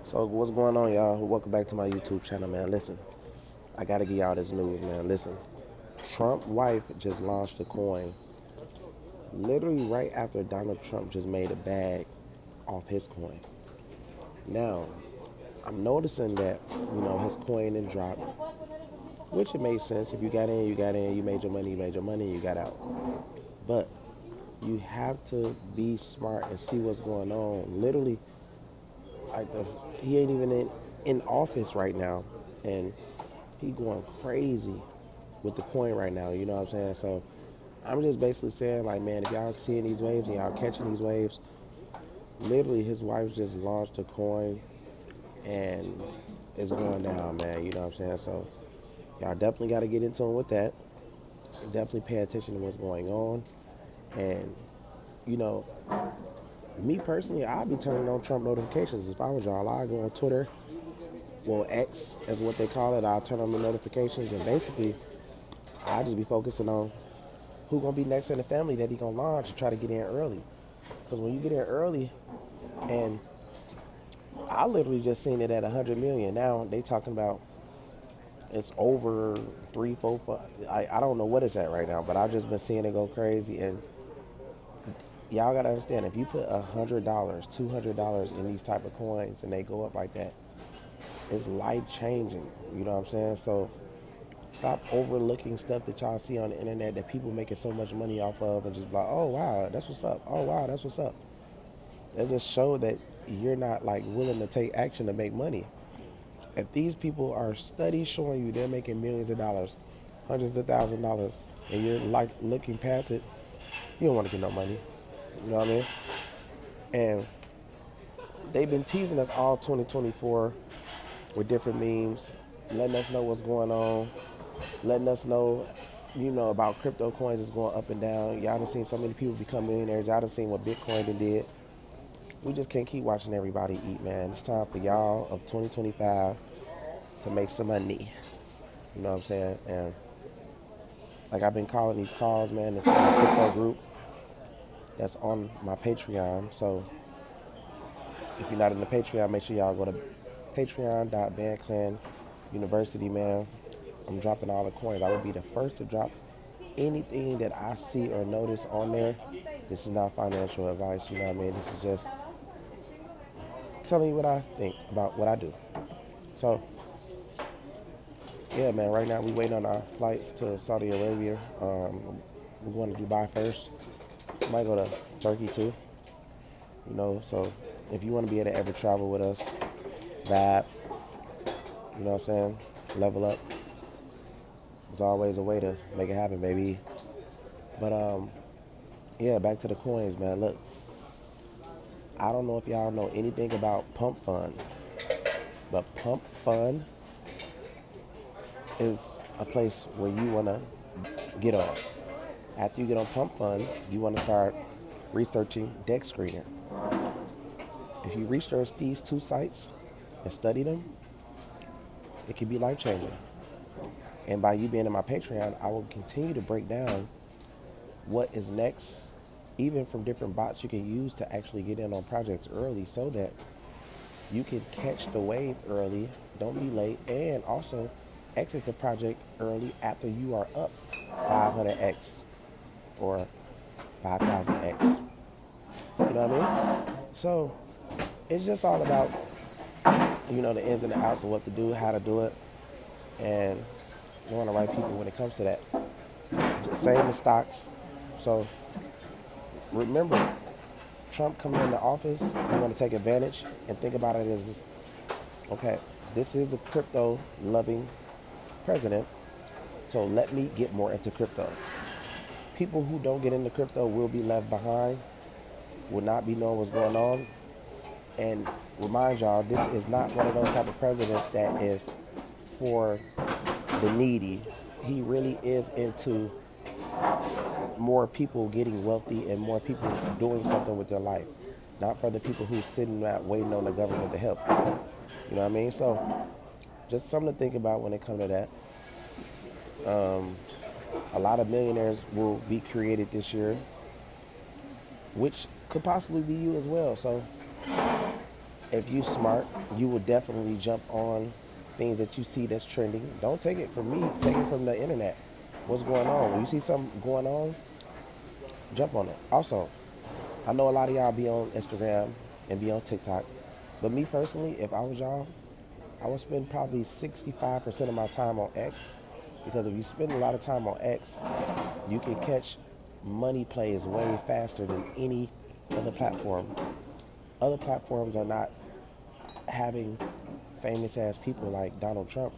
So what's going on, y'all? Welcome back to my YouTube channel, man. Listen, I gotta give y'all this news, man. Listen, Trump wife just launched a coin, literally right after Donald Trump just made a bag off his coin. Now, I'm noticing that his coin and dropped, which it made sense. If you got in, you got in. You made your money, you made your money, you got out. But you have to be smart and see what's going on. Literally, he ain't even in office right now, and he going crazy with the coin right now. You know what I'm saying? So I'm just basically saying, like, man, if y'all seeing these waves and y'all catching these waves, literally his wife just launched a coin and it's going down, man. You know what I'm saying? So y'all definitely got to get into it with that. Definitely pay attention to what's going on. And you know, me personally, I'd be turning on Trump notifications if I was y'all. I'd go on Twitter, well, X is what they call it. I'll turn on the notifications and basically I'll just be focusing on who gonna be next in the family that he gonna launch and try to get in early. Because when you get in early, and I literally just seen it at 100 million. Now they talking about it's over three, four, five. I don't know what it's at right now, but I've just been seeing it go crazy. And y'all gotta understand, if you put $100, $200 in these type of coins and they go up like that, it's life changing. You know what I'm saying? So stop overlooking stuff that y'all see on the internet that people making so much money off of and just like, oh wow, that's what's up. Oh wow, that's what's up. It just show that you're not like willing to take action to make money. If these people are studies showing you they're making millions of dollars, hundreds of thousands of dollars, and you're like looking past it, you don't want to get no money. You know what I mean? And they've been teasing us all 2024 with different memes, letting us know what's going on, letting us know, about crypto coins is going up and down. Y'all done seen so many people become millionaires. Y'all done seen what Bitcoin did. We just can't keep watching everybody eat, man. It's time for y'all of 2025 to make some money. You know what I'm saying? And like I've been calling these calls, man, it's in a crypto group that's on my Patreon. So if you're not in the Patreon, make sure y'all go to patreon.bandclanuniversity, man. I'm dropping all the coins. I will be the first to drop anything that I see or notice on there. This is not financial advice, you know what I mean? This is just telling you what I think about what I do. So, yeah, man, right now we waiting on our flights to Saudi Arabia. We're going to Dubai first. Might go to Turkey too, so if you want to be able to ever travel with us, vibe, you know what I'm saying, level up, there's always a way to make it happen, baby. But, yeah, back to the coins, man. Look, I don't know if y'all know anything about Pump Fund, but Pump Fund is a place where you want to get on. After you get on Pump Fund, you want to start researching Dex Screener. If you research these two sites and study them, it can be life changing. And by you being in my Patreon, I will continue to break down what is next, even from different bots you can use to actually get in on projects early so that you can catch the wave early, don't be late, and also exit the project early after you are up 500x or 5,000x. You know what I mean? So it's just all about, the ins and the outs of what to do, how to do it, and knowing the right people when it comes to that. Just same as stocks. So remember, Trump coming into office, you want to take advantage and think about it as this, okay, this is a crypto loving president, so let me get more into crypto. People who don't get into crypto will be left behind, will not be knowing what's going on. And remind y'all, this is not one of those type of presidents that is for the needy. He really is into more people getting wealthy and more people doing something with their life. Not for the people who's sitting out waiting on the government to help. You know what I mean? So just something to think about when it comes to that. A lot of millionaires will be created this year, which could possibly be you as well. So If you smart, you will definitely jump on things that you see that's trending. Don't take it from me, take it from the internet. What's going on? When you see something going on, jump on it. Also, I know a lot of y'all be on Instagram and be on TikTok, but me personally, if I was y'all, I would spend probably 65% of my time on X, because if you spend a lot of time on X, you can catch money plays way faster than any other platform. Other platforms are not having famous ass people like Donald Trump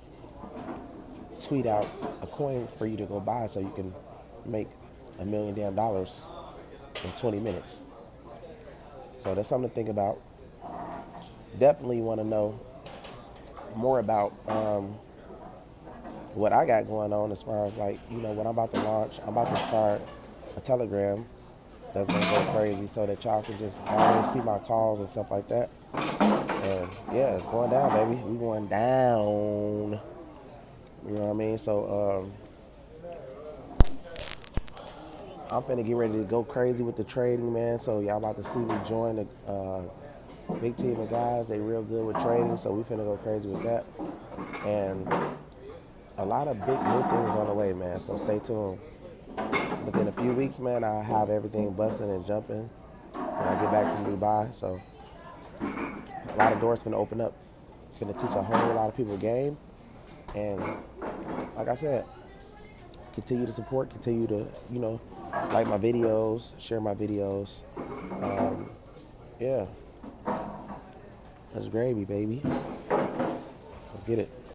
tweet out a coin for you to go buy so you can make $1 million in 20 minutes. So that's something to think about. Definitely want to know more about what I got going on as far as, like, what I'm about to launch. I'm about to start a Telegram that's gonna go crazy so that y'all can just always see my calls and stuff like that. And yeah, it's going down, baby. We going down. You know what I mean? So I'm finna get ready to go crazy with the trading, man. So y'all about to see me join the big team of guys. They real good with trading, so we finna go crazy with that. And a lot of big new things on the way, man. So stay tuned. Within a few weeks, man, I'll have everything busting and jumping when I get back from Dubai. So a lot of doors finna open up. Finna teach a whole lot of people game. And like I said, continue to support, continue to, like my videos, share my videos. Yeah, that's gravy, baby. Let's get it.